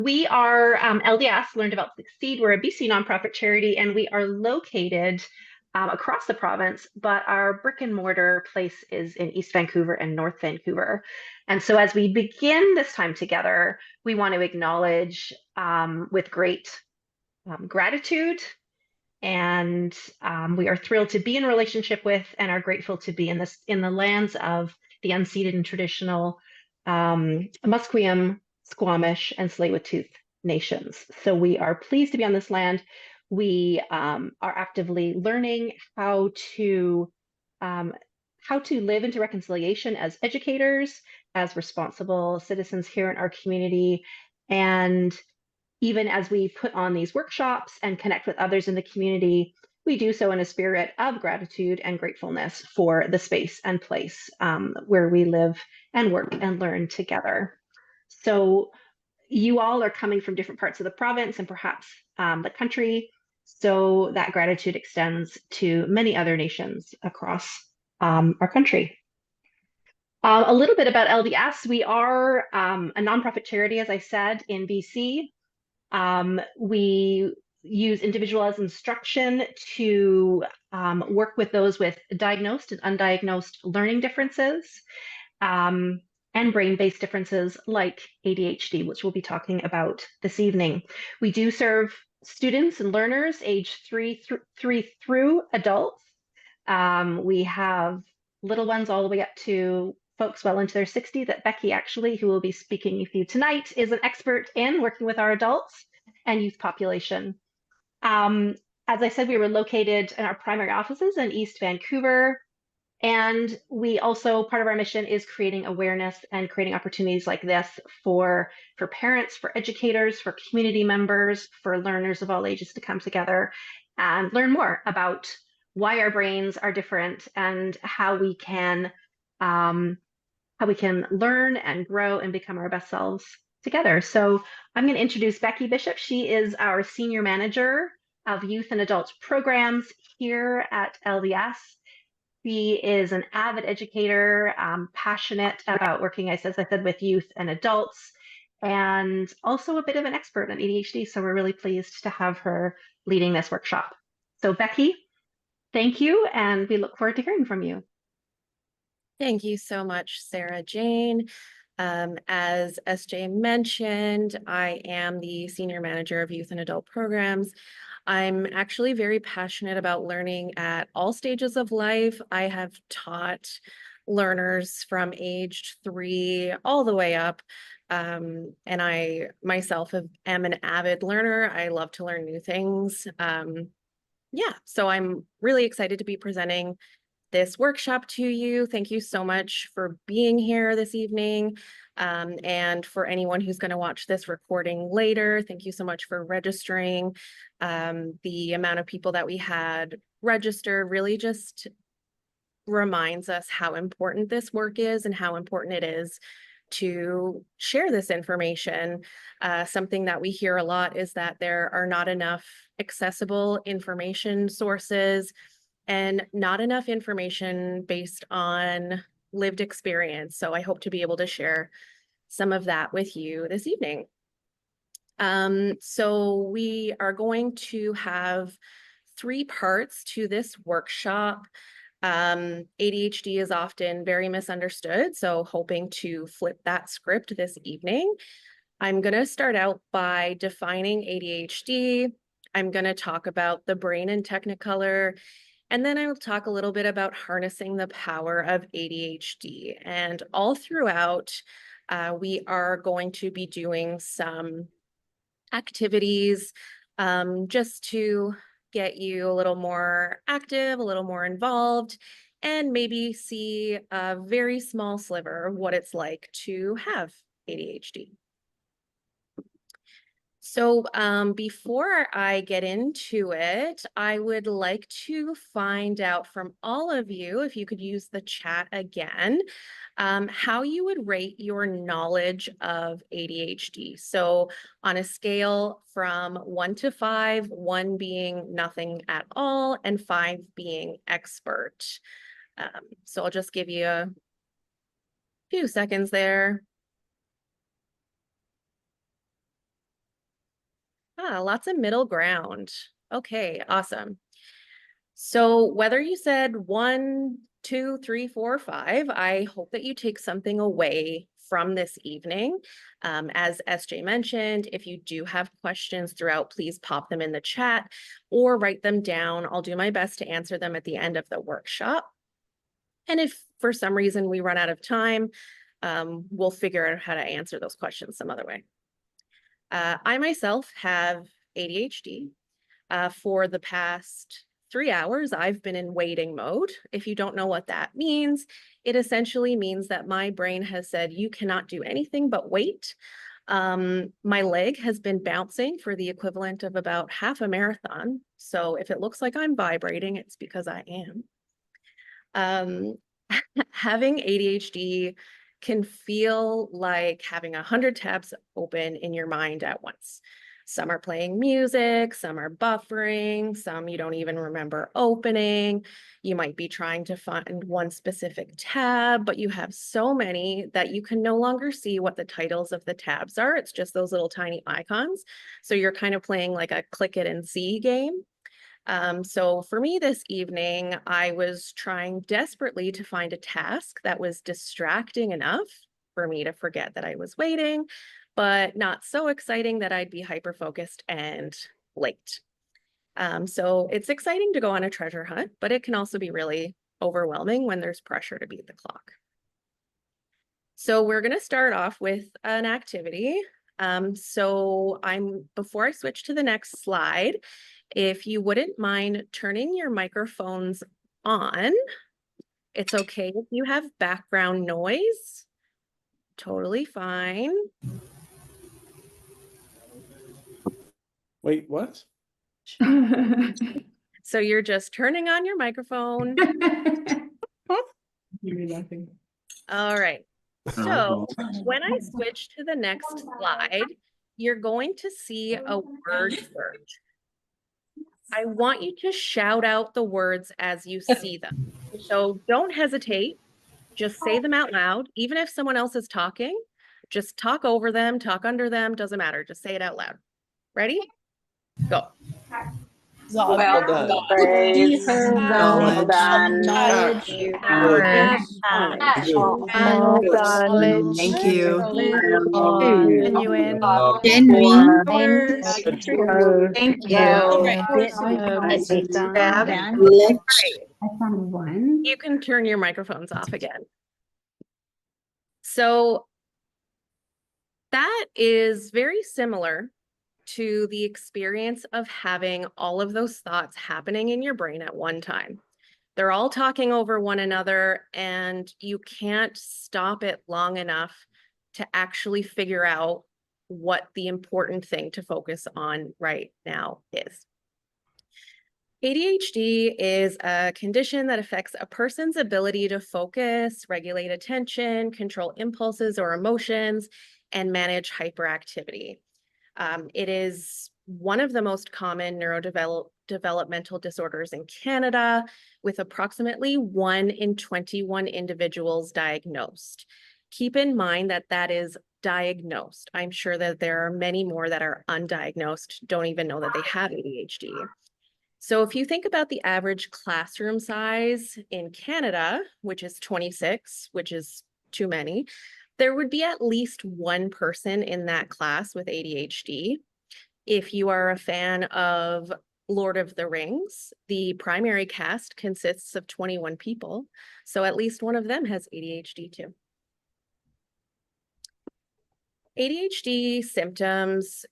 We are LDS, Learn, Develop, Succeed. We're a BC nonprofit charity, and we are located across the province, but our brick and mortar place is in East Vancouver and North Vancouver. And so, as we begin this time together, we want to acknowledge with great gratitude, and we are thrilled to be in relationship with, and are grateful to be in the lands of the unceded and traditional Musqueam, Squamish, and Tsleil-Waututh nations. So we are pleased to be on this land. We are actively learning um, how to live into reconciliation as educators, as responsible citizens here in our community, and even as we put on these workshops and connect with others in the community, we do so in a spirit of gratitude and gratefulness for the space and place where we live and work and learn together. So, you all are coming from different parts of the province and perhaps the country. So, that gratitude extends to many other nations across our country. A little bit about LDS. We are a nonprofit charity, as I said, in BC. We use individualized instruction to work with those with diagnosed and undiagnosed learning differences um, and brain-based differences like ADHD, which we'll be talking about this evening. We do serve students and learners age three through adults. We have little ones all the way up to folks well into their 60s that Becky actually, who will be speaking with you tonight, is an expert in working with our adults and youth population. As I said, we were located in our primary offices in East Vancouver. And we also, part of our mission is creating awareness and creating opportunities like this for parents, for educators, for community members, for learners of all ages to come together and learn more about why our brains are different and how we can learn and grow and become our best selves together. So I'm going to introduce Becky Bishop. She is our Senior Manager of Youth and Adult Programs here at LDS. She is an avid educator, passionate about working, as I said, with youth and adults, and also a bit of an expert on ADHD. So we're really pleased to have her leading this workshop. So Becky, thank you, and we look forward to hearing from you. Thank you so much, Sarah Jane. As SJ mentioned, I am the Senior Manager of Youth and Adult Programs. I'm actually very passionate about learning at all stages of life. I have taught learners from age 3 all the way up. And I myself am an avid learner. I love to learn new things. Yeah, so I'm really excited to be presenting this workshop to you. Thank you so much for being here this evening. And for anyone who's going to watch this recording later, thank you so much for registering. The amount of people that we had register really just reminds us how important this work is and how important it is to share this information. Something that we hear a lot is that there are not enough accessible information sources and not enough information based on lived experience. So I hope to be able to share some of that with you this evening. So we are going to have 3 parts to this workshop. ADHD is often very misunderstood, so hoping to flip that script this evening. I'm going to start out by defining ADHD. I'm going to talk about the brain in Technicolor, and then I will talk a little bit about harnessing the power of ADHD. And all throughout, we are going to be doing some activities just to get you a little more active, a little more involved, and maybe see a very small sliver of what it's like to have ADHD. So before I get into it, I would like to find out from all of you, if you could use the chat again, how you would rate your knowledge of ADHD. So on a scale from 1 to 5, 1 being nothing at all, and 5 being expert. So I'll just give you a few seconds there. Lots of middle ground. Okay, awesome. So whether you said 1, 2, 3, 4, 5, I hope that you take something away from this evening. As SJ mentioned, if you do have questions throughout, please pop them in the chat or write them down. I'll do my best to answer them at the end of the workshop. And if for some reason we run out of time, we'll figure out how to answer those questions some other way. I myself have ADHD. For the past 3 hours, I've been in waiting mode. If you don't know what that means, it essentially means that my brain has said, you cannot do anything but wait. My leg has been bouncing for the equivalent of about half a marathon. So if it looks like I'm vibrating, it's because I am. Having ADHD can feel like having 100 tabs open in your mind at once. Some are playing music, some are buffering, some you don't even remember opening. You might be trying to find one specific tab, but you have so many that you can no longer see what the titles of the tabs are. It's just those little tiny icons. So you're kind of playing like a click it and see game. So for me this evening, I was trying desperately to find a task that was distracting enough for me to forget that I was waiting, but not so exciting that I'd be hyper-focused and late. So it's exciting to go on a treasure hunt, but it can also be really overwhelming when there's pressure to beat the clock. So we're going to start off with an activity. Before I switch to the next slide, if you wouldn't mind turning your microphones on, it's okay if you have background noise. Totally fine. Wait, what? So you're just turning on your microphone. All right. So when I switch to the next slide, you're going to see a word search. I want you to shout out the words as you see them. So don't hesitate. Just say them out loud. Even if someone else is talking, just talk over them, talk under them, doesn't matter. Just say it out loud. Ready? Go. Well done. Praise, Knowledge. knowledge, Knowledge. Thank you. Genuine. genuine, Thank you. I found one. You can turn your microphones off again. So that is very similar to the experience of having all of those thoughts happening in your brain at one time. They're all talking over one another, and you can't stop it long enough to actually figure out what the important thing to focus on right now is. ADHD is a condition that affects a person's ability to focus, regulate attention, control impulses or emotions, and manage hyperactivity. It is one of the most common neurodevelopmental disorders in Canada, with approximately 1 in 21 individuals diagnosed. Keep in mind that that is diagnosed. I'm sure that there are many more that are undiagnosed, don't even know that they have ADHD. So if you think about the average classroom size in Canada, which is 26, which is too many, there would be at least one person in that class with ADHD. If you are a fan of Lord of the Rings, the primary cast consists of 21 people, so at least one of them has ADHD too. ADHD symptoms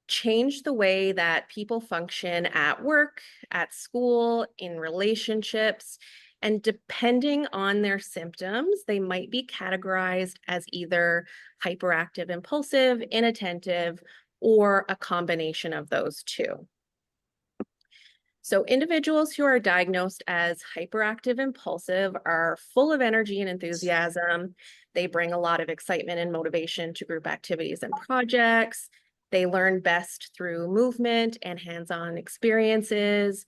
change the way that people function at work, at school, in relationships, and depending on their symptoms, they might be categorized as either hyperactive, impulsive, inattentive, or a combination of those two. So individuals who are diagnosed as hyperactive impulsive are full of energy and enthusiasm. They bring a lot of excitement and motivation to group activities and projects. They learn best through movement and hands-on experiences.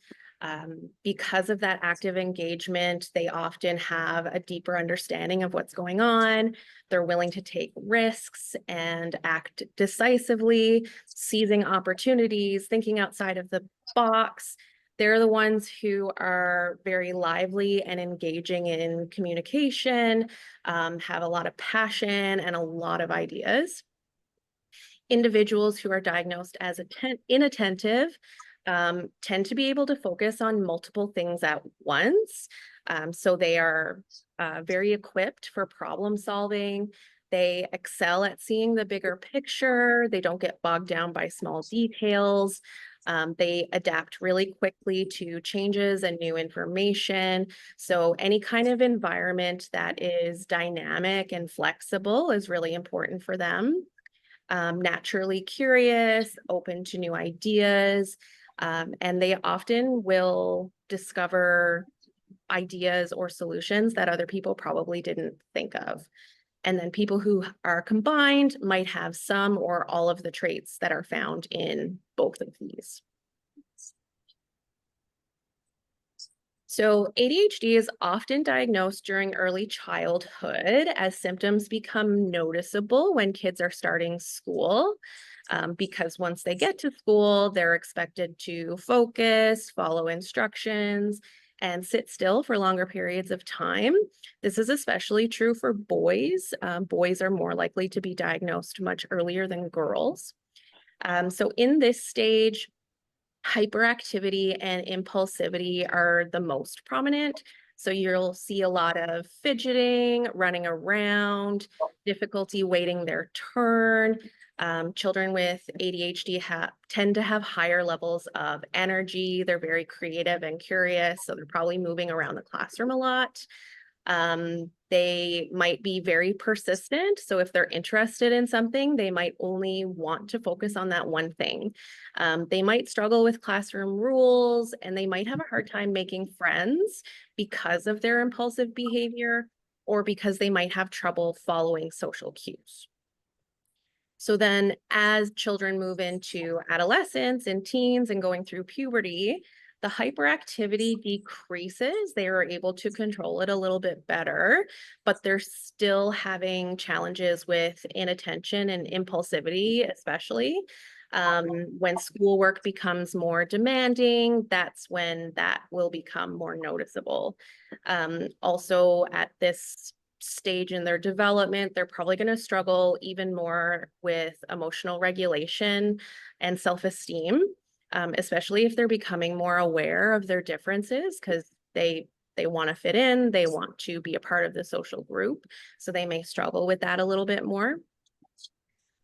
Because of that active engagement, they often have a deeper understanding of what's going on. They're willing to take risks and act decisively, seizing opportunities, thinking outside of the box. They're the ones who are very lively and engaging in communication, have a lot of passion and a lot of ideas. Individuals who are diagnosed as inattentive tend to be able to focus on multiple things at once. So they are very equipped for problem solving. They excel at seeing the bigger picture. They don't get bogged down by small details. They adapt really quickly to changes and new information. So any kind of environment that is dynamic and flexible is really important for them. Naturally curious, open to new ideas, and they often will discover ideas or solutions that other people probably didn't think of. And then people who are combined might have some or all of the traits that are found in both of these. So ADHD is often diagnosed during early childhood as symptoms become noticeable when kids are starting school, because once they get to school, they're expected to focus, follow instructions, and sit still for longer periods of time. This is especially true for boys. Boys are more likely to be diagnosed much earlier than girls. So in this stage, hyperactivity and impulsivity are the most prominent. So you'll see a lot of fidgeting, running around, difficulty waiting their turn. Children with ADHD tend to have higher levels of energy. They're very creative and curious, so they're probably moving around the classroom a lot. They might be very persistent. So if they're interested in something, they might only want to focus on that one thing. They might struggle with classroom rules, and they might have a hard time making friends because of their impulsive behavior, or because they might have trouble following social cues. So then as children move into adolescence and teens and going through puberty, the hyperactivity decreases. They are able to control it a little bit better, but they're still having challenges with inattention and impulsivity, especially. When schoolwork becomes more demanding, that's when that will become more noticeable. Also at this stage in their development, they're probably going to struggle even more with emotional regulation and self-esteem, especially if they're becoming more aware of their differences, because they want to fit in, they want to be a part of the social group, so they may struggle with that a little bit more.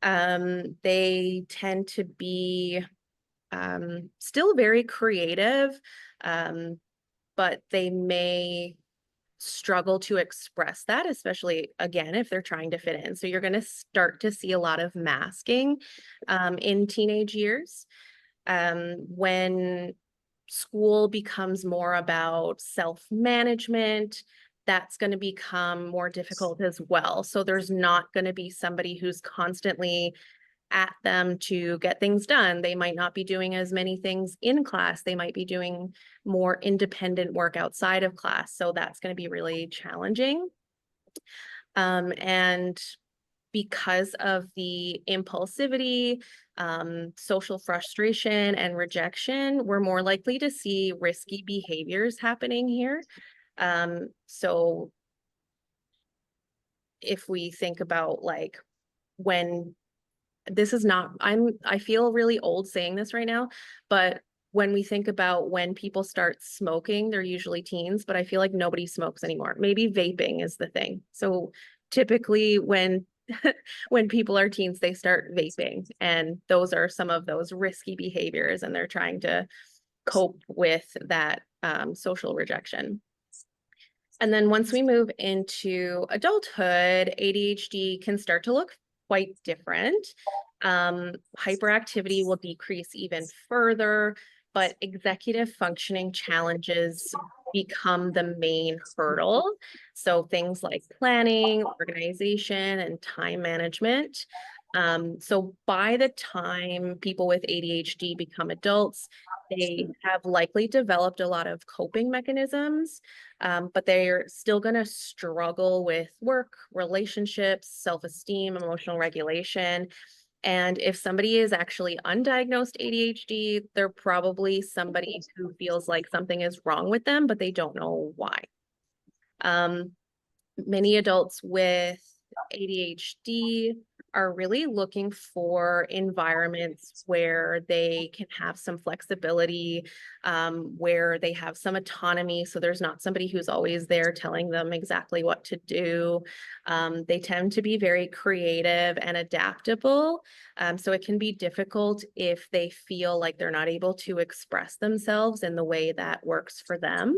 They tend to be still very creative, but they may struggle to express that, especially again if they're trying to fit in. So you're going to start to see a lot of masking in teenage years. When school becomes more about self-management, that's going to become more difficult as well. So there's not going to be somebody who's constantly at them to get things done. They might not be doing as many things in class. They might be doing more independent work outside of class. So that's going to be really challenging. And because of the impulsivity, social frustration, and rejection, we're more likely to see risky behaviors happening here. So if we think about like when this is not, I feel really old saying this right now, but when we think about when people start smoking, they're usually teens, but I feel like nobody smokes anymore. Maybe vaping is the thing. So typically when when people are teens, they start vaping, and those are some of those risky behaviors, and they're trying to cope with that social rejection. And then once we move into adulthood, ADHD can start to look quite different. Hyperactivity will decrease even further, but executive functioning challenges become the main hurdle. So things like planning, organization, and time management. So by the time people with ADHD become adults, they have likely developed a lot of coping mechanisms, but they're still going to struggle with work, relationships, self-esteem, emotional regulation. And if somebody is actually undiagnosed ADHD, they're probably somebody who feels like something is wrong with them, but they don't know why. Many adults with ADHD are really looking for environments where they can have some flexibility, where they have some autonomy. So there's not somebody who's always there telling them exactly what to do. They tend to be very creative and adaptable. So it can be difficult if they feel like they're not able to express themselves in the way that works for them.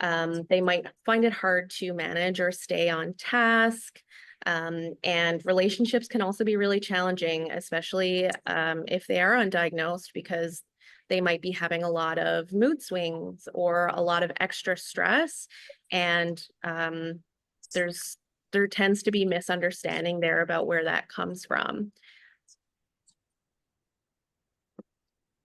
They might find it hard to manage or stay on task. And relationships can also be really challenging, especially if they are undiagnosed, because they might be having a lot of mood swings or a lot of extra stress. And there tends to be misunderstanding there about where that comes from.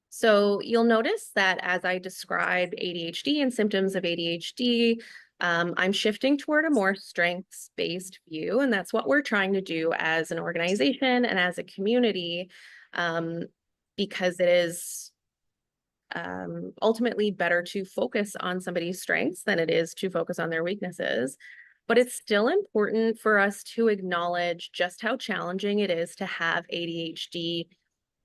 So you'll notice that as I describe ADHD and symptoms of ADHD, I'm shifting toward a more strengths-based view, and that's what we're trying to do as an organization and as a community, because it is ultimately better to focus on somebody's strengths than it is to focus on their weaknesses. But it's still important for us to acknowledge just how challenging it is to have ADHD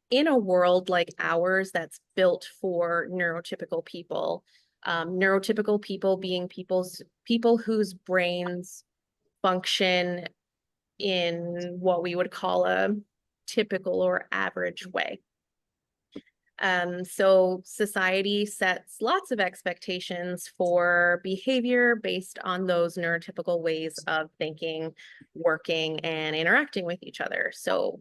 in a world like ours that's built for neurotypical people. Neurotypical people being people whose brains function in what we would call a typical or average way. So society sets lots of expectations for behavior based on those neurotypical ways of thinking, working, and interacting with each other. So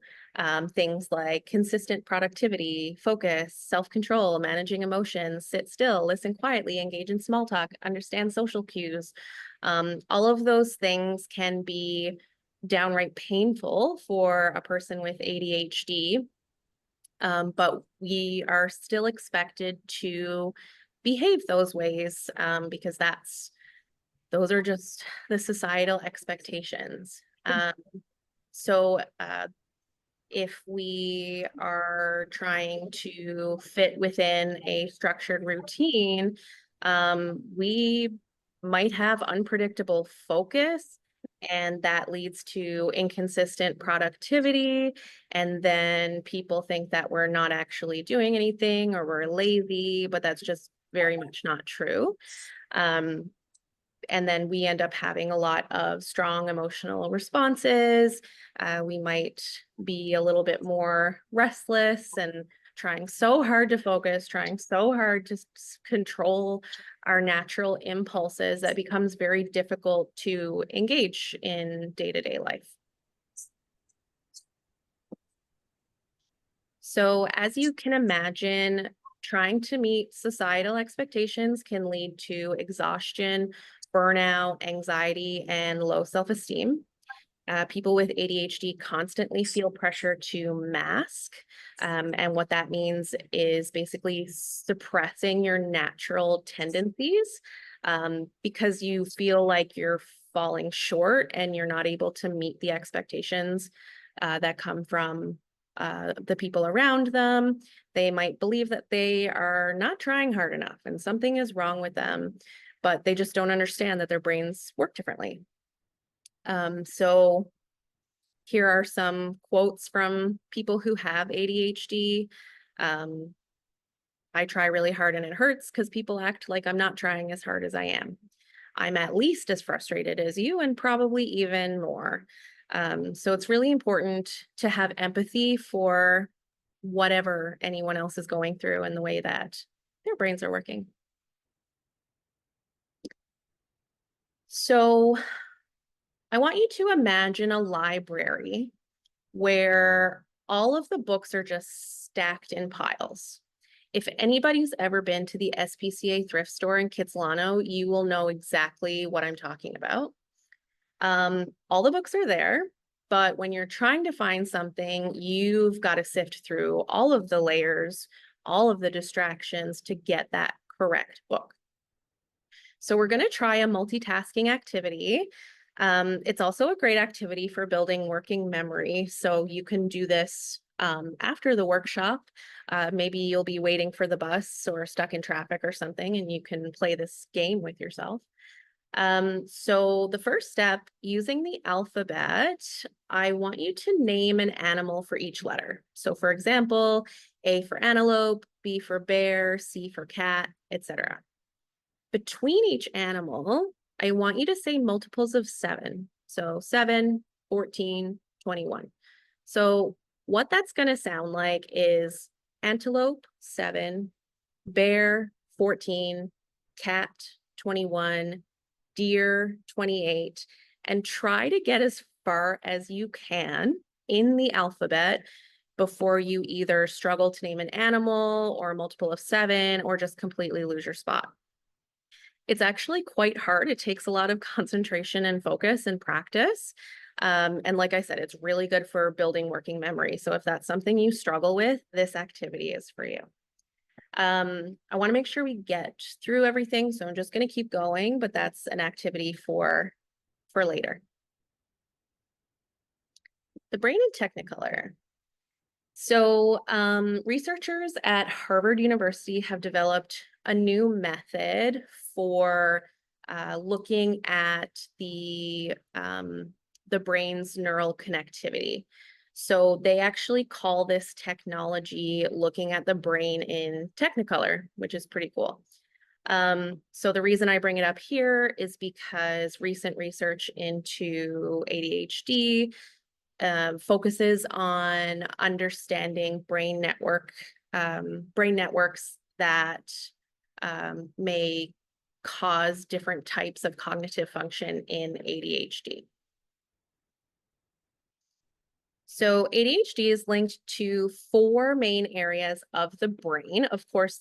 things like consistent productivity, focus, self-control, managing emotions, sit still, listen quietly, engage in small talk, understand social cues. All of those things can be downright painful for a person with ADHD. But we are still expected to behave those ways because those are just the societal expectations. So if we are trying to fit within a structured routine, we might have unpredictable focus, and that leads to inconsistent productivity. And then people think that we're not actually doing anything or we're lazy, but that's just very much not true. And then we end up having a lot of strong emotional responses. We might be a little bit more restless and trying so hard to focus, trying so hard to control our natural impulses that becomes very difficult to engage in day-to-day life. So as you can imagine, trying to meet societal expectations can lead to exhaustion, burnout, anxiety, and low self-esteem. People with ADHD constantly feel pressure to mask. And what that means is basically suppressing your natural tendencies because you feel like you're falling short and you're not able to meet the expectations that come from the people around them. They might believe that they are not trying hard enough and something is wrong with them, but they just don't understand that their brains work differently. So here are some quotes from people who have ADHD. I try really hard and it hurts because people act like I'm not trying as hard as I am. I'm at least as frustrated as you and probably even more. So it's really important to have empathy for whatever anyone else is going through and the way that their brains are working. So I want you to imagine a library where all of the books are just stacked in piles. If anybody's ever been to the SPCA thrift store in Kitsilano, you will know exactly what I'm talking about. All the books are there, but when you're trying to find something, you've got to sift through all of the layers, all of the distractions to get that correct book. So we're going to try a multitasking activity. It's also a great activity for building working memory. So you can do this after the workshop. Maybe you'll be waiting for the bus or stuck in traffic or something, and you can play this game with yourself. So the first step, using the alphabet, I want you to name an animal for each letter. So for example, A for antelope, B for bear, C for cat, etc. Between each animal, I want you to say multiples of 7. So 7, 14, 21. So what that's going to sound like is antelope, 7, bear, 14, cat, 21, deer, 28, and try to get as far as you can in the alphabet before you either struggle to name an animal or a multiple of 7 or just completely lose your spot. It's actually quite hard. It takes a lot of concentration and focus and practice. And like I said, it's really good for building working memory. So if that's something you struggle with, this activity is for you. I want to make sure we get through everything, so I'm just going to keep going, but that's an activity for later. The brain in Technicolor. So researchers at Harvard University have developed a new method for looking at the brain's neural connectivity. So they actually call this technology looking at the brain in Technicolor, which is pretty cool. So the reason I bring it up here is because recent research into ADHD focuses on understanding brain networks that may cause different types of cognitive function in ADHD. So ADHD is linked to 4 main areas of the brain. Of course,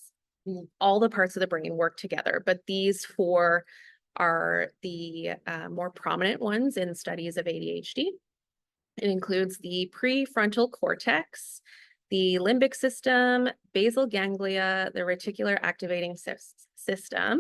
all the parts of the brain work together, but these 4 are the more prominent ones in studies of ADHD. It includes the prefrontal cortex, the limbic system, basal ganglia, the reticular activating system,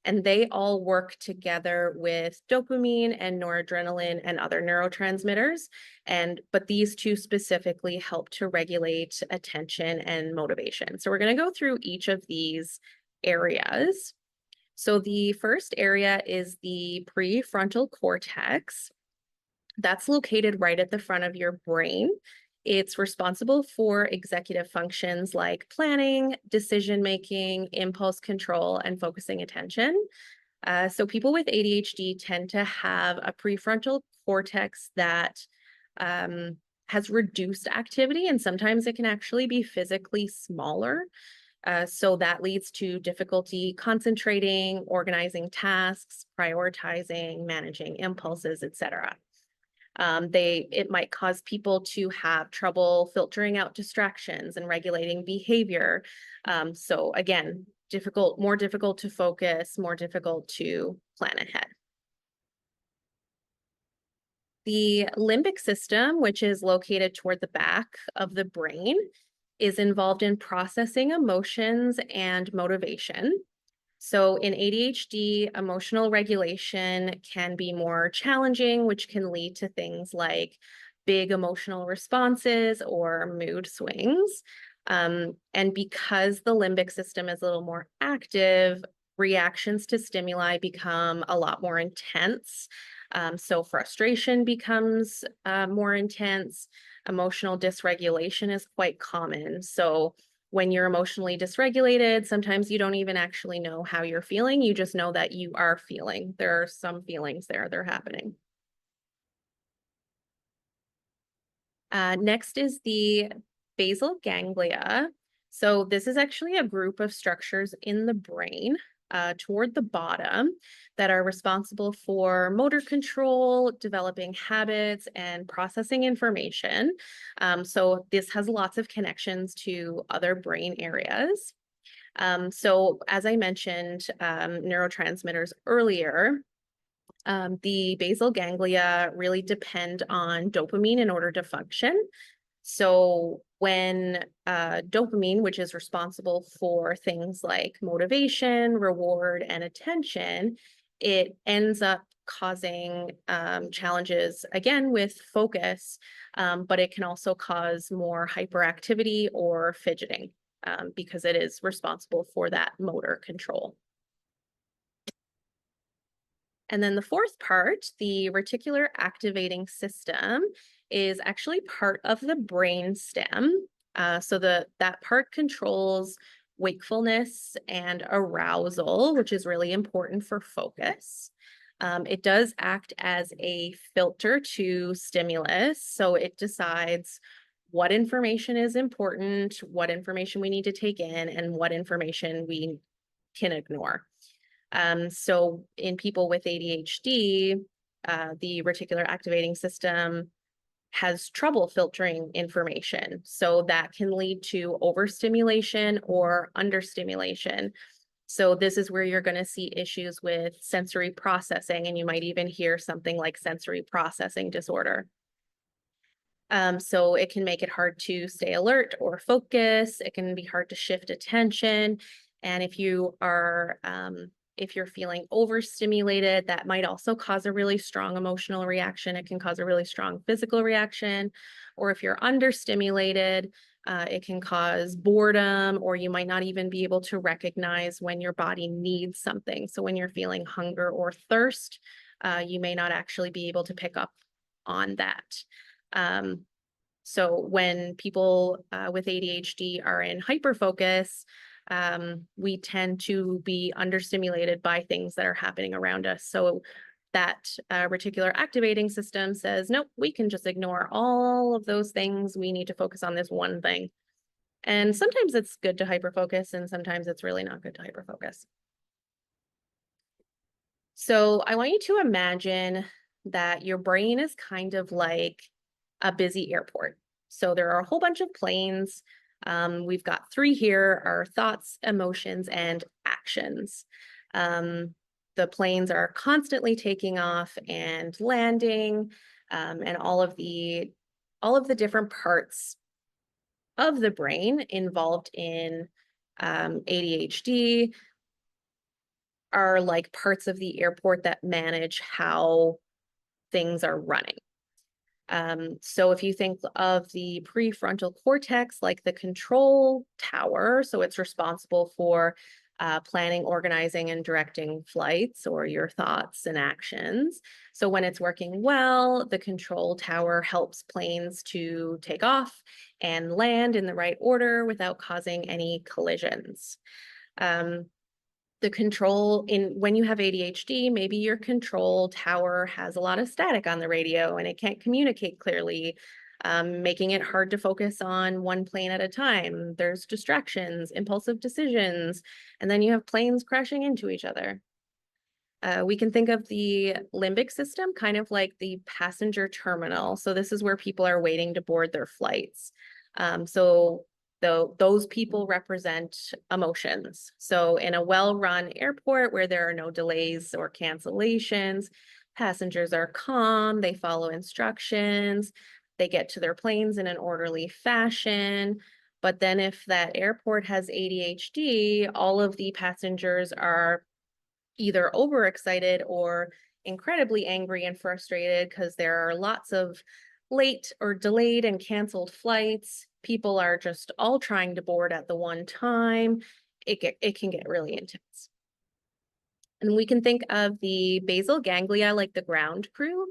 and they all work together with dopamine and noradrenaline and other neurotransmitters. But these 2 specifically help to regulate attention and motivation. So we're going to go through each of these areas. So the first area is the prefrontal cortex. That's located right at the front of your brain. It's responsible for executive functions like planning, decision-making, impulse control, and focusing attention. So people with ADHD tend to have a prefrontal cortex that has reduced activity, and sometimes it can actually be physically smaller. So that leads to difficulty concentrating, organizing tasks, prioritizing, managing impulses, etc. It might cause people to have trouble filtering out distractions and regulating behavior. So again, more difficult to focus, more difficult to plan ahead. The limbic system, which is located toward the back of the brain, is involved in processing emotions and motivation. So in ADHD, emotional regulation can be more challenging, which can lead to things like big emotional responses or mood swings. And because the limbic system is a little more active, reactions to stimuli become a lot more intense. So frustration becomes more intense. Emotional dysregulation is quite common. So when you're emotionally dysregulated, sometimes you don't even actually know how you're feeling. You just know that you are feeling. There are some feelings there, they're happening. Next is the basal ganglia. So this is actually a group of structures in the brain toward the bottom that are responsible for motor control, developing habits, and processing information. So this has lots of connections to other brain areas. So as I mentioned, neurotransmitters earlier, The basal ganglia really depend on dopamine in order to function. So when dopamine, which is responsible for things like motivation, reward, and attention, it ends up causing challenges again with focus, but it can also cause more hyperactivity or fidgeting because it is responsible for that motor control. And then the fourth part, the reticular activating system, is actually part of the brain stem. So that part controls wakefulness and arousal, which is really important for focus. It does act as a filter to stimulus, so it decides what information is important, what information we need to take in, and what information we can ignore. So in people with ADHD, the reticular activating system has trouble filtering information. So that can lead to overstimulation or understimulation. So this is where you're going to see issues with sensory processing, and you might even hear something like sensory processing disorder. So it can make it hard to stay alert or focus. It can be hard to shift attention. And if you're feeling overstimulated, that might also cause a really strong emotional reaction. It can cause a really strong physical reaction. Or if you're understimulated, it can cause boredom, or you might not even be able to recognize when your body needs something. So when you're feeling hunger or thirst, you may not actually be able to pick up on that. So when people with ADHD are in hyperfocus, we tend to be understimulated by things that are happening around us. So that reticular activating system says, nope, we can just ignore all of those things. We need to focus on this one thing. And sometimes it's good to hyperfocus, and sometimes it's really not good to hyperfocus. So I want you to imagine that your brain is kind of like a busy airport. So there are a whole bunch of planes. We've got 3 here: our thoughts, emotions, and actions. The planes are constantly taking off and landing, and all of the different parts of the brain involved in ADHD are like parts of the airport that manage how things are running. So if you think of the prefrontal cortex like the control tower, so it's responsible for planning, organizing, and directing flights or your thoughts and actions. So when it's working well, the control tower helps planes to take off and land in the right order without causing any collisions. The control when you have ADHD, maybe your control tower has a lot of static on the radio and it can't communicate clearly, making it hard to focus on one plane at a time. There's distractions, impulsive decisions, and then you have planes crashing into each other. We can think of the limbic system kind of like the passenger terminal. So this is where people are waiting to board their flights. Those people represent emotions. So in a well-run airport where there are no delays or cancellations, passengers are calm, they follow instructions, they get to their planes in an orderly fashion. But then if that airport has ADHD, all of the passengers are either overexcited or incredibly angry and frustrated because there are lots of late or delayed and canceled flights. People are just all trying to board at the one time. It can get really intense. And we can think of the basal ganglia like the ground crew.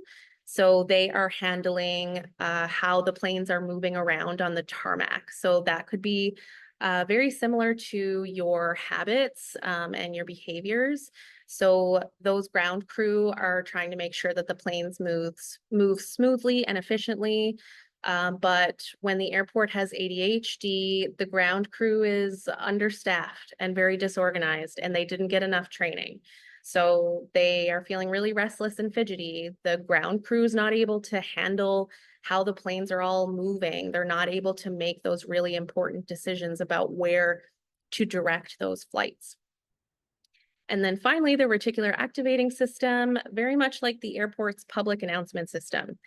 So they are handling how the planes are moving around on the tarmac. So that could be very similar to your habits and your behaviors. So those ground crew are trying to make sure that the planes move smoothly and efficiently. But when the airport has ADHD, the ground crew is understaffed and very disorganized, and they didn't get enough training. So they are feeling really restless and fidgety. The ground crew is not able to handle how the planes are all moving. They're not able to make those really important decisions about where to direct those flights. And then finally, the reticular activating system, very much like the airport's public announcement system,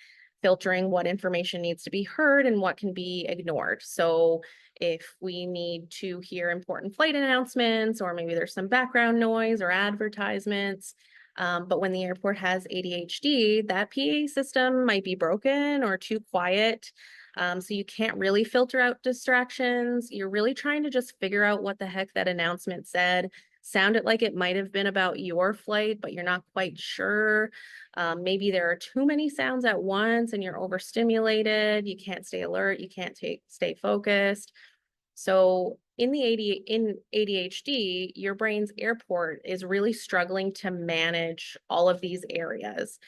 filtering what information needs to be heard and what can be ignored. So if we need to hear important flight announcements, or maybe there's some background noise or advertisements, but when the airport has ADHD, that PA system might be broken or too quiet. So you can't really filter out distractions. You're really trying to just figure out what the heck that announcement said. Sounded like it might have been about your flight, but you're not quite sure. Maybe there are too many sounds at once and you're overstimulated. You can't stay alert. You can't stay focused. So in ADHD, your brain's airport is really struggling to manage all of these areas.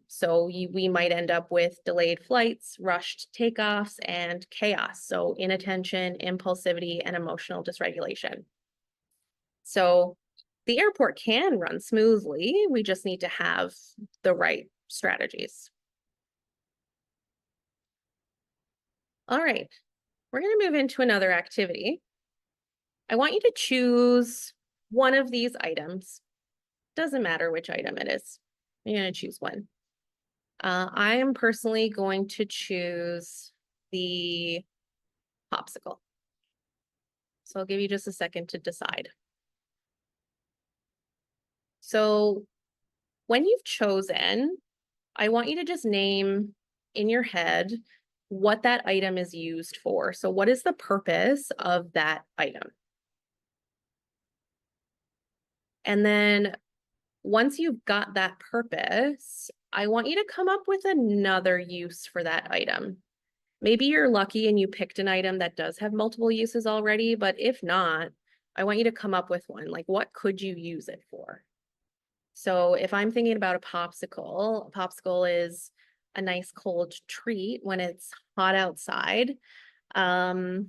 So we might end up with delayed flights, rushed takeoffs, and chaos. So inattention, impulsivity, and emotional dysregulation. So the airport can run smoothly. We just need to have the right strategies. All right, we're going to move into another activity. I want you to choose one of these items. Doesn't matter which item it is. You're going to choose one. I am personally going to choose the popsicle. So I'll give you just a second to decide. So when you've chosen, I want you to just name in your head what that item is used for. So what is the purpose of that item? And then once you've got that purpose, I want you to come up with another use for that item. Maybe you're lucky and you picked an item that does have multiple uses already, but if not, I want you to come up with one. Like, what could you use it for? So if I'm thinking about a popsicle is a nice cold treat when it's hot outside. I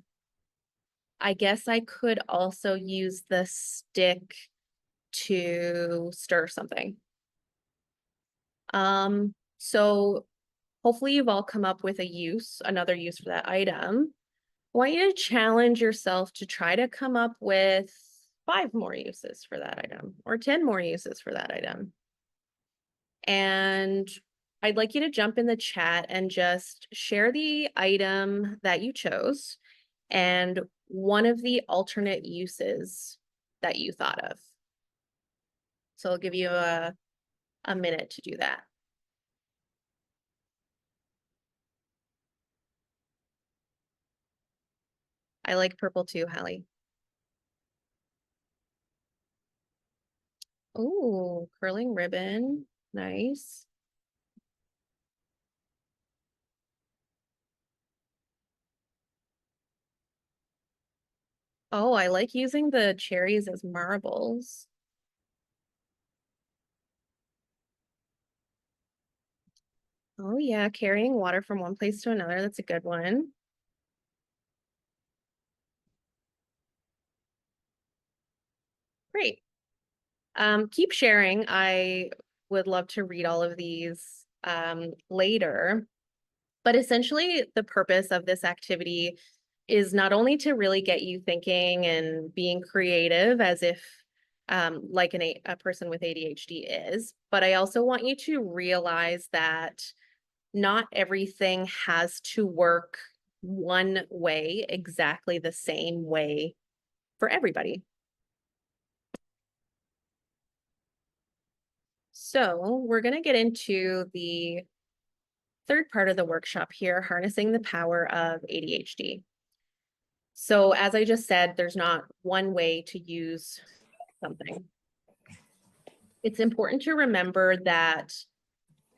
guess I could also use the stick to stir something. So hopefully you've all come up with another use for that item. I want you to challenge yourself to try to come up with 5 more uses for that item or 10 more uses for that item. And I'd like you to jump in the chat and just share the item that you chose and one of the alternate uses that you thought of. So I'll give you a minute to do that. I like purple too, Hallie. Oh, curling ribbon. Nice. Oh, I like using the cherries as marbles. Oh yeah, carrying water from one place to another. That's a good one. Great. Keep sharing. I would love to read all of these later. But essentially, the purpose of this activity is not only to really get you thinking and being creative as if like a person with ADHD is, but I also want you to realize that not everything has to work one way, exactly the same way for everybody. So we're going to get into the third part of the workshop here, harnessing the power of ADHD. So as I just said, there's not one way to use something. It's important to remember that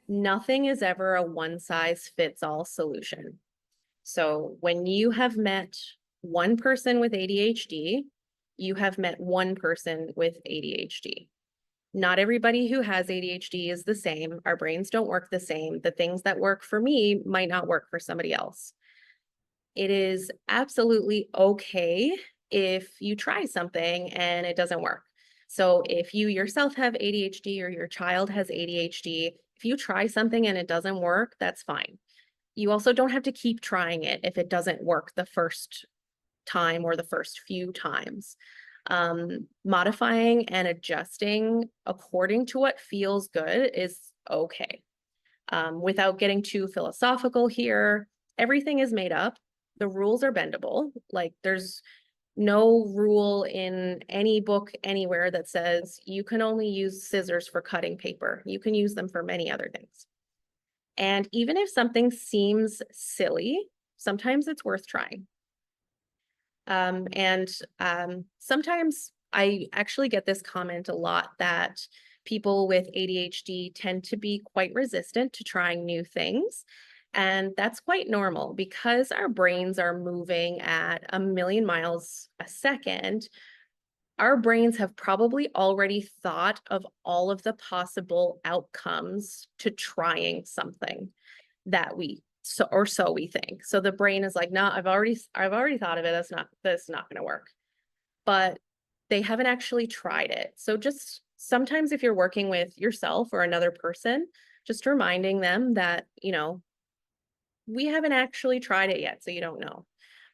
nothing is ever a one-size-fits-all solution. So when you have met one person with ADHD, you have met one person with ADHD. Not everybody who has ADHD is the same. Our brains don't work the same. The things that work for me might not work for somebody else. It is absolutely okay if you try something and it doesn't work. So if you yourself have ADHD or your child has ADHD, if you try something and it doesn't work, that's fine. You also don't have to keep trying it if it doesn't work the first time or the first few times. Modifying and adjusting according to what feels good is okay. Without getting too philosophical here, everything is made up. The rules are bendable. Like there's no rule in any book anywhere that says you can only use scissors for cutting paper. You can use them for many other things. And even if something seems silly, sometimes it's worth trying. Sometimes I actually get this comment a lot that people with ADHD tend to be quite resistant to trying new things. And that's quite normal because our brains are moving at 1,000,000 miles a second. Our brains have probably already thought of all of the possible outcomes to trying something that so we think. So the brain is like, no, I've already thought of it. That's not going to work. But they haven't actually tried it. So just sometimes if you're working with yourself or another person, just reminding them that, we haven't actually tried it yet, so you don't know.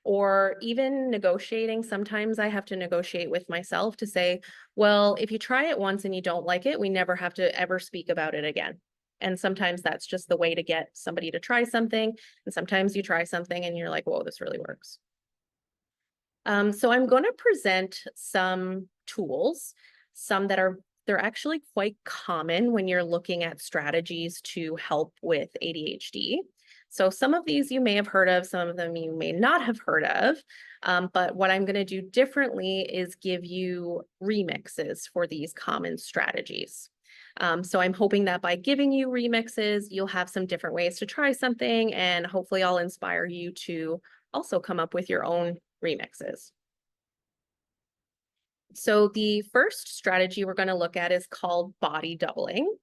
Or even negotiating, sometimes I have to negotiate with myself to say, well, if you try it once and you don't like it, we never have to ever speak about it again. And sometimes that's just the way to get somebody to try something. And sometimes you try something and you're like, whoa, this really works. So I'm going to present some tools, some that they're actually quite common when you're looking at strategies to help with ADHD. So some of these you may have heard of, some of them you may not have heard of. But what I'm going to do differently is give you remixes for these common strategies. So I'm hoping that by giving you remixes, you'll have some different ways to try something, and hopefully I'll inspire you to also come up with your own remixes. So the first strategy we're going to look at is called body doubling.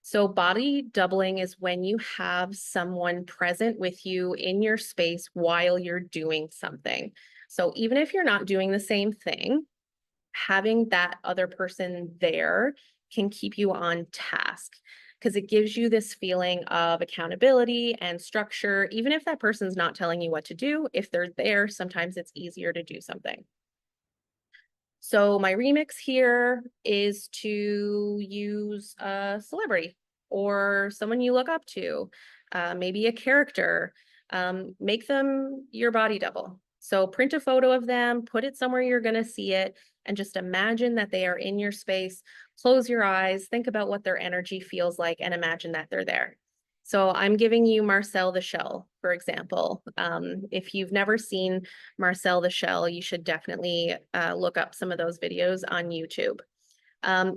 So body doubling is when you have someone present with you in your space while you're doing something. So even if you're not doing the same thing, having that other person there can keep you on task because it gives you this feeling of accountability and structure. Even if that person's not telling you what to do, if they're there, sometimes it's easier to do something. So my remix here is to use a celebrity or someone you look up to, maybe a character, make them your body double. So print a photo of them, put it somewhere you're going to see it, and just imagine that they are in your space. Close your eyes, think about what their energy feels like, and imagine that they're there. So I'm giving you Marcel the Shell, for example. If you've never seen Marcel the Shell, you should definitely look up some of those videos on YouTube.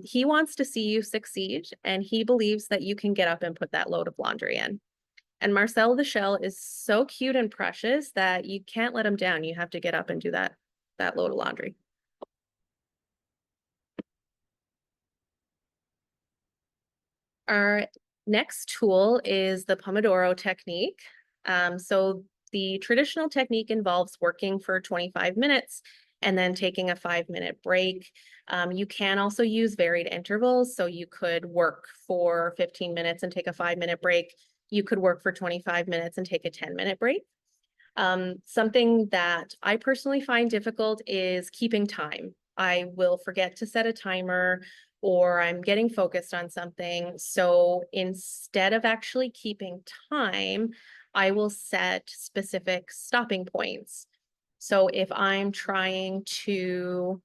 He wants to see you succeed, and he believes that you can get up and put that load of laundry in. And Marcel the Shell is so cute and precious that you can't let him down. You have to get up and do that load of laundry. Our next tool is the Pomodoro technique. So the traditional technique involves working for 25 minutes and then taking a 5-minute break. You can also use varied intervals. So you could work for 15 minutes and take a 5-minute break. You could work for 25 minutes and take a 10-minute break. Something that I personally find difficult is keeping time. I will forget to set a timer, or I'm getting focused on something. So instead of actually keeping time, I will set specific stopping points. So if I'm trying to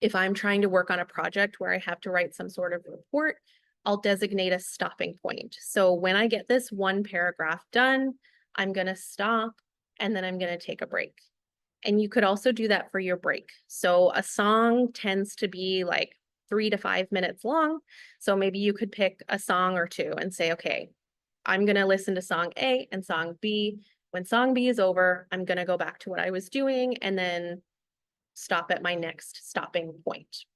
work on a project where I have to write some sort of report, I'll designate a stopping point. So when I get this one paragraph done, I'm going to stop and then I'm going to take a break. And you could also do that for your break. So a song tends to be like 3 to 5 minutes long. So maybe you could pick a song or two and say, okay, I'm going to listen to song A and song B. When song B is over, I'm going to go back to what I was doing and then stop at my next stopping point.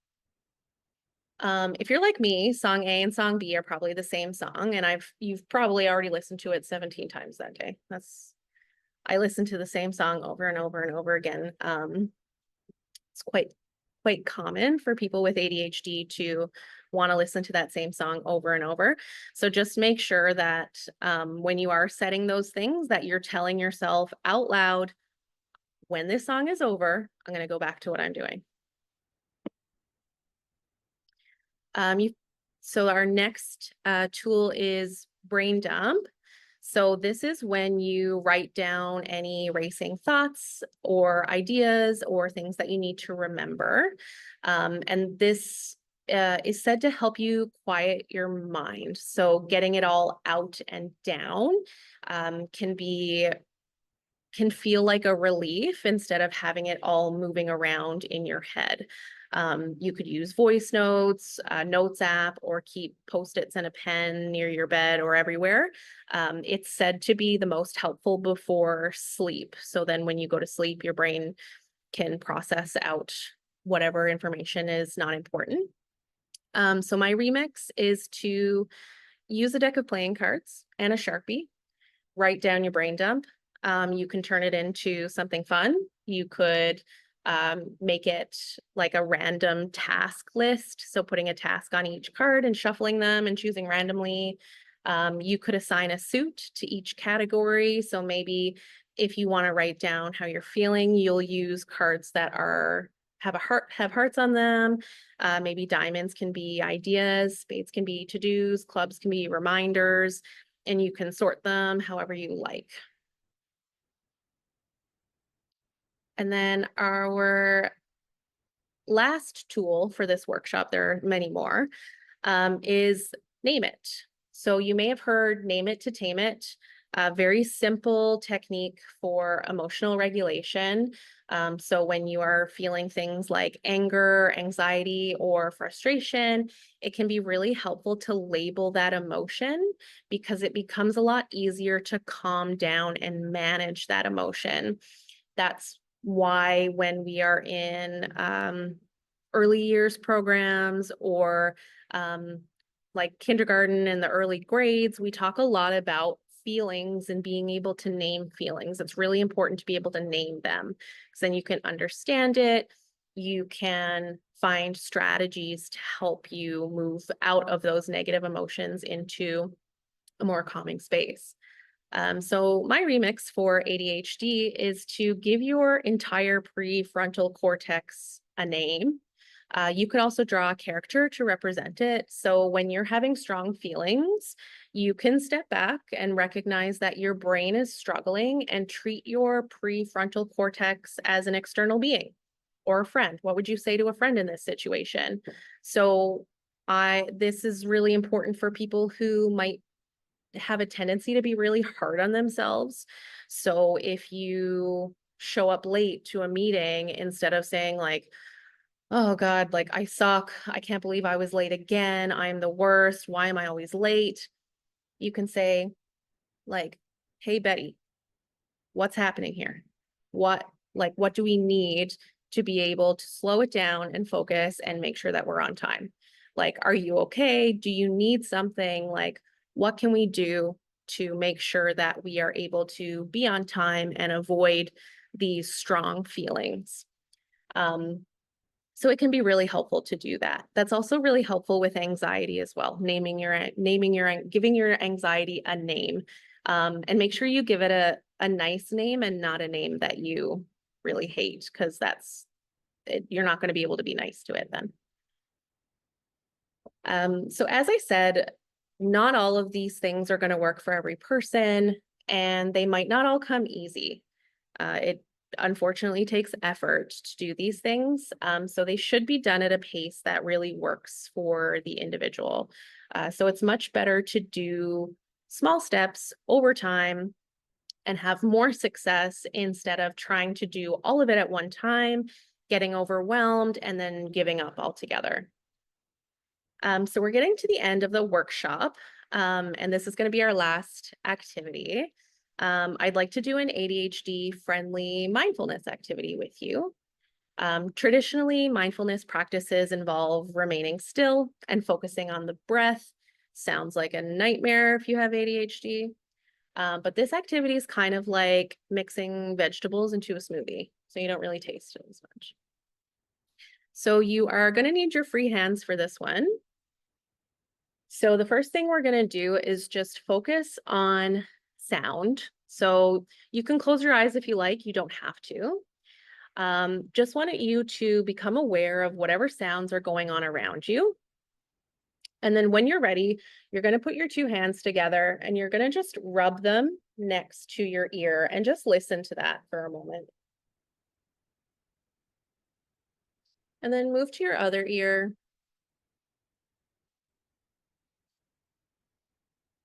If you're like me, song A and song B are probably the same song, and you've probably already listened to it 17 times that day. I listen to the same song over and over and over again. It's quite common for people with ADHD to want to listen to that same song over and over. So just make sure that when you are setting those things, that you're telling yourself out loud, when this song is over, I'm going to go back to what I'm doing. So our next tool is brain dump. So this is when you write down any racing thoughts or ideas or things that you need to remember. And this is said to help you quiet your mind. So getting it all out and down can feel like a relief instead of having it all moving around in your head. You could use voice notes, notes app, or keep Post-its and a pen near your bed or everywhere. It's said to be the most helpful before sleep. So then when you go to sleep, your brain can process out whatever information is not important. So my remix is to use a deck of playing cards and a Sharpie, write down your brain dump. You can turn it into something fun. You could make it like a random task list. So putting a task on each card and shuffling them and choosing randomly. You could assign a suit to each category. So maybe if you want to write down how you're feeling, you'll use cards that have hearts on them. Maybe diamonds can be ideas, spades can be to-dos, clubs can be reminders, and you can sort them however you like. And then our last tool for this workshop, there are many more, is name it. So you may have heard name it to tame it, a very simple technique for emotional regulation. So when you are feeling things like anger, anxiety, or frustration, it can be really helpful to label that emotion because it becomes a lot easier to calm down and manage that emotion. That's why when we are in early years programs or like kindergarten and the early grades, we talk a lot about feelings and being able to name feelings. It's really important to be able to name them because then you can understand it. You can find strategies to help you move out of those negative emotions into a more calming space. So my remix for ADHD is to give your entire prefrontal cortex a name. You could also draw a character to represent it. So when you're having strong feelings, you can step back and recognize that your brain is struggling and treat your prefrontal cortex as an external being or a friend. What would you say to a friend in this situation? So this is really important for people who might have a tendency to be really hard on themselves. So if you show up late to a meeting, instead of saying like, oh God, like I suck, I can't believe I was late again, I'm the worst, why am I always late? You can say like, hey Betty, what's happening here? What do we need to be able to slow it down and focus and make sure that we're on time? Like, are you okay? Do you need something? Like, what can we do to make sure that we are able to be on time and avoid these strong feelings? So it can be really helpful to do that. That's also really helpful with anxiety as well. Giving your anxiety a name, and make sure you give it a nice name and not a name that you really hate, because you're not going to be able to be nice to it then. So as I said, not all of these things are going to work for every person, and they might not all come easy. It unfortunately takes effort to do these things. So they should be done at a pace that really works for the individual. So it's much better to do small steps over time and have more success instead of trying to do all of it at one time, getting overwhelmed, and then giving up altogether. So we're getting to the end of the workshop, and this is going to be our last activity. I'd like to do an ADHD-friendly mindfulness activity with you. Traditionally, mindfulness practices involve remaining still and focusing on the breath. Sounds like a nightmare if you have ADHD. But this activity is kind of like mixing vegetables into a smoothie, so you don't really taste it as much. So you are going to need your free hands for this one. So the first thing we're going to do is just focus on sound. So you can close your eyes if you like, you don't have to. Just wanted you to become aware of whatever sounds are going on around you. And then when you're ready, you're going to put your two hands together and you're going to just rub them next to your ear and just listen to that for a moment. And then move to your other ear.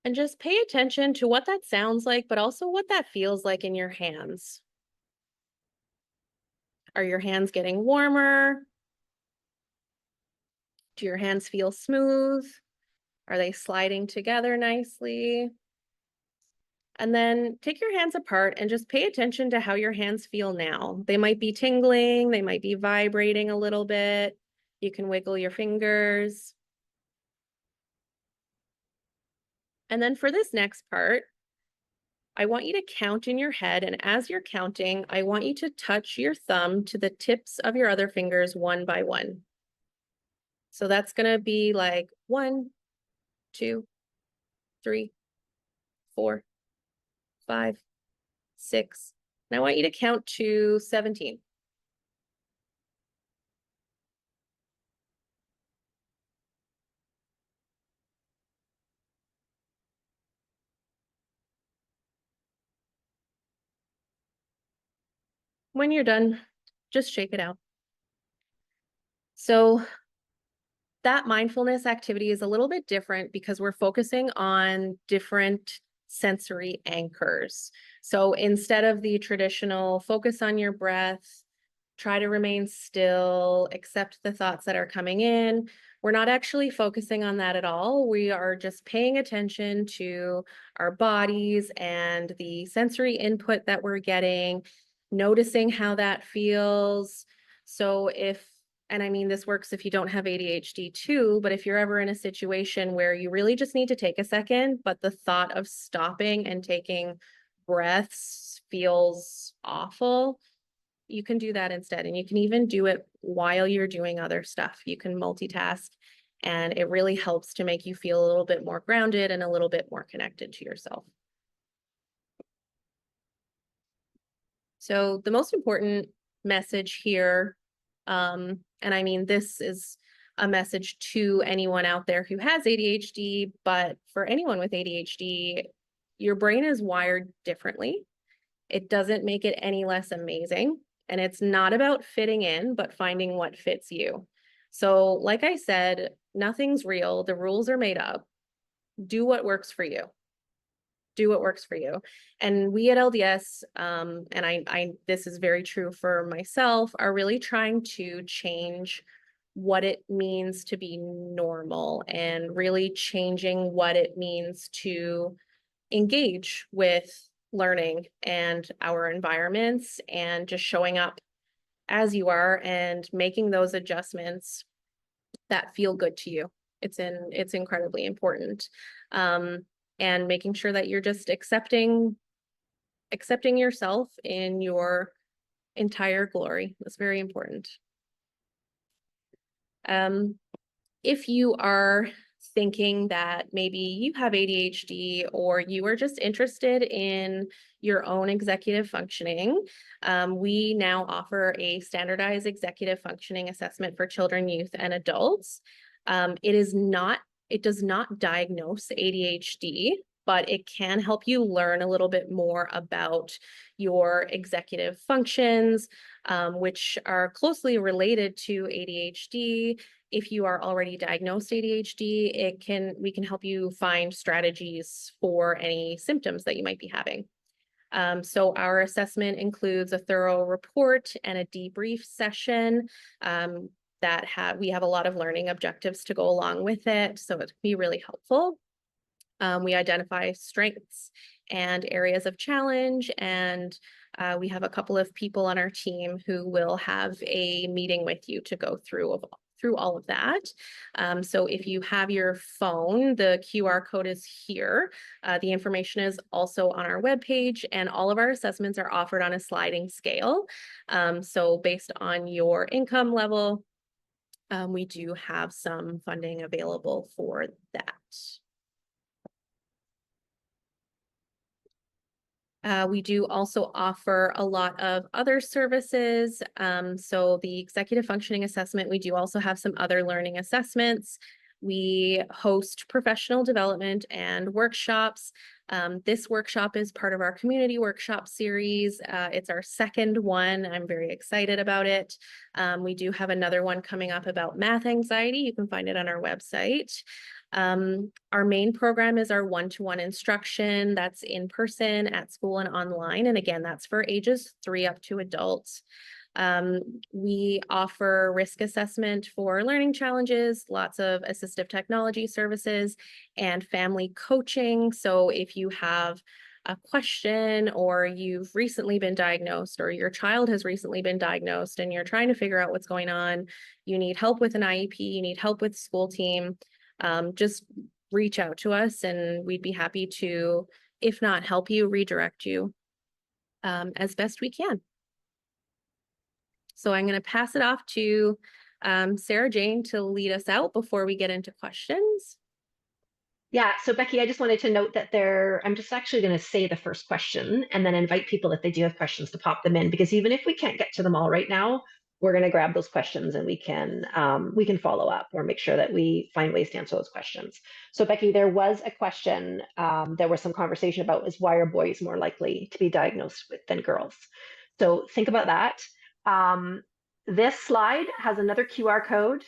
And just pay attention to what that sounds like, but also what that feels like in your hands. Are your hands getting warmer? Do your hands feel smooth? Are they sliding together nicely? And then take your hands apart and just pay attention to how your hands feel now. They might be tingling, they might be vibrating a little bit. You can wiggle your fingers. And then for this next part, I want you to count in your head. And as you're counting, I want you to touch your thumb to the tips of your other fingers one by one. So that's going to be like 1, 2, 3, 4, 5, 6. And I want you to count to 17. When you're done, just shake it out. So that mindfulness activity is a little bit different because we're focusing on different sensory anchors. So instead of the traditional focus on your breath, try to remain still, accept the thoughts that are coming in, we're not actually focusing on that at all. We are just paying attention to our bodies and the sensory input that we're getting, noticing how that feels. So and I mean, this works if you don't have ADHD too, but if you're ever in a situation where you really just need to take a second, but the thought of stopping and taking breaths feels awful, you can do that instead. And you can even do it while you're doing other stuff. You can multitask, and it really helps to make you feel a little bit more grounded and a little bit more connected to yourself. So the most important message here, and I mean, this is a message to anyone out there who has ADHD, but for anyone with ADHD, your brain is wired differently. It doesn't make it any less amazing. And it's not about fitting in, but finding what fits you. So like I said, nothing's real. The rules are made up. Do what works for you. Do what works for you. And we at LDS, and I this is very true for myself, are really trying to change what it means to be normal and really changing what it means to engage with learning and our environments and just showing up as you are and making those adjustments that feel good to you. It's incredibly important. And making sure that you're just accepting yourself in your entire glory. That's very important. If you are thinking that maybe you have ADHD or you are just interested in your own executive functioning, we now offer a standardized executive functioning assessment for children, youth, and adults. It does not diagnose ADHD, but it can help you learn a little bit more about your executive functions, which are closely related to ADHD. If you are already diagnosed ADHD, we can help you find strategies for any symptoms that you might be having. So our assessment includes a thorough report and a debrief session we have a lot of learning objectives to go along with it, so it can be really helpful. We identify strengths and areas of challenge, and we have a couple of people on our team who will have a meeting with you to go through all of that. So if you have your phone, the QR code is here. The information is also on our webpage, and all of our assessments are offered on a sliding scale. So based on your income level, we do have some funding available for that. We do also offer a lot of other services. So the executive functioning assessment, we do also have some other learning assessments. We host professional development and workshops. This workshop is part of our community workshop series. It's our second one. I'm very excited about it. We do have another one coming up about math anxiety. You can find it on our website. Our main program is our one-to-one instruction. That's in person, at school, and online. And again, that's for ages 3 up to adults. We offer risk assessment for learning challenges, lots of assistive technology services, and family coaching. So if you have a question, or you've recently been diagnosed, or your child has recently been diagnosed and you're trying to figure out what's going on, you need help with an IEP, you need help with school team, just reach out to us and we'd be happy to, if not help you, redirect you as best we can. So I'm going to pass it off to Sarah Jane to lead us out before we get into questions. Yeah, so Becky, I just wanted to note that I'm just actually going to say the first question and then invite people, if they do have questions, to pop them in, because even if we can't get to them all right now, we're going to grab those questions and we can follow up or make sure that we find ways to answer those questions. So Becky, there was a question, there was some conversation about is why are boys more likely to be diagnosed with than girls? So think about that. This slide has another QR code,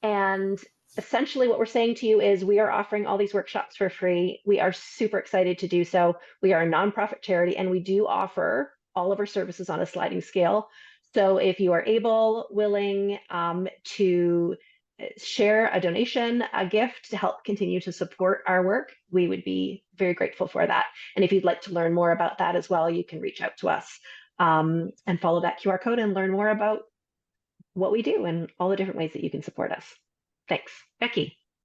and essentially what we're saying to you is we are offering all these workshops for free. We are super excited to do so. We are a nonprofit charity, and we do offer all of our services on a sliding scale. So if you are able, willing to share a donation, a gift to help continue to support our work, we would be very grateful for that. And if you'd like to learn more about that as well, you can reach out to us and follow that QR code and learn more about what we do and all the different ways that you can support us. Thanks. Becky.